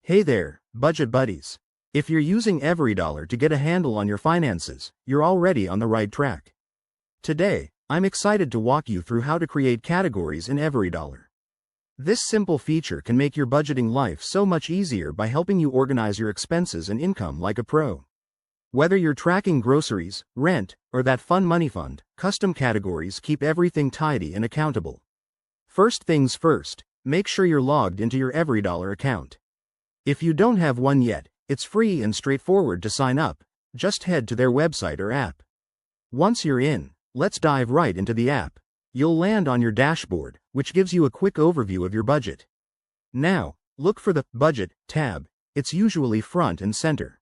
Hey there, budget buddies. If you're using EveryDollar to get a handle on your finances, you're already on the right track. Today, I'm excited to walk you through how to create categories in EveryDollar. This simple feature can make your budgeting life so much easier by helping you organize your expenses and income like a pro. Whether you're tracking groceries, rent, or that fun money fund, custom categories keep everything tidy and accountable. First things first, make sure you're logged into your EveryDollar account. If you don't have one yet, it's free and straightforward to sign up. Just head to their website or app. Once you're in, let's dive right into the app. You'll land on your dashboard, which gives you a quick overview of your budget. Now, look for the Budget tab. It's usually front and center.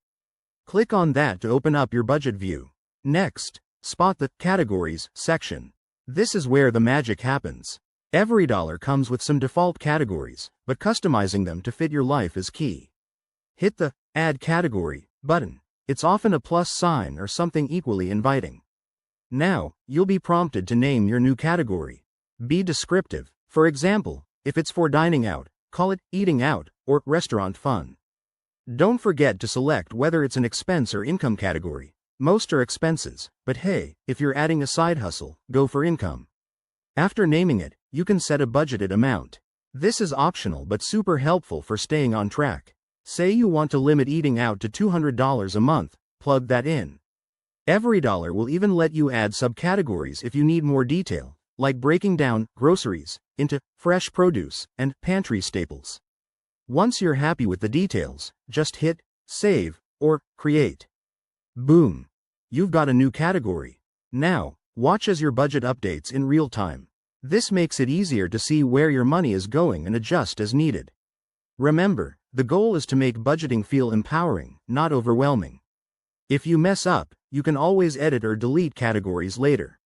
Click on that to open up your budget view. Next, spot the Categories section. This is where the magic happens. EveryDollar comes with some default categories, but customizing them to fit your life is key. Hit the Add Category button. It's often a plus sign or something equally inviting. Now, you'll be prompted to name your new category. Be descriptive. For example, if it's for dining out, call it Eating Out or Restaurant Fun. Don't forget to select whether it's an expense or income category. Most are expenses, but hey, if you're adding a side hustle, go for income. After naming it, you can set a budgeted amount. This is optional but super helpful for staying on track. Say you want to limit eating out to $200 a month, plug that in. EveryDollar will even let you add subcategories if you need more detail, like breaking down groceries into fresh produce and pantry staples. Once you're happy with the details, just hit Save or Create. Boom! You've got a new category. Now, watch as your budget updates in real time. This makes it easier to see where your money is going and adjust as needed. Remember, the goal is to make budgeting feel empowering, not overwhelming. If you mess up, you can always edit or delete categories later.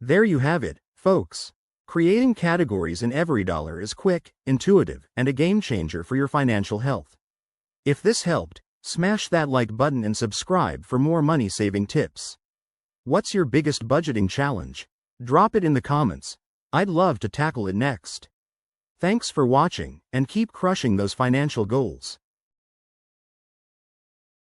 There you have it, folks. Creating categories in EveryDollar is quick, intuitive, and a game changer for your financial health. If this helped, smash that like button and subscribe for more money-saving tips. What's your biggest budgeting challenge? Drop it in the comments. I'd love to tackle it next. Thanks for watching, and keep crushing those financial goals.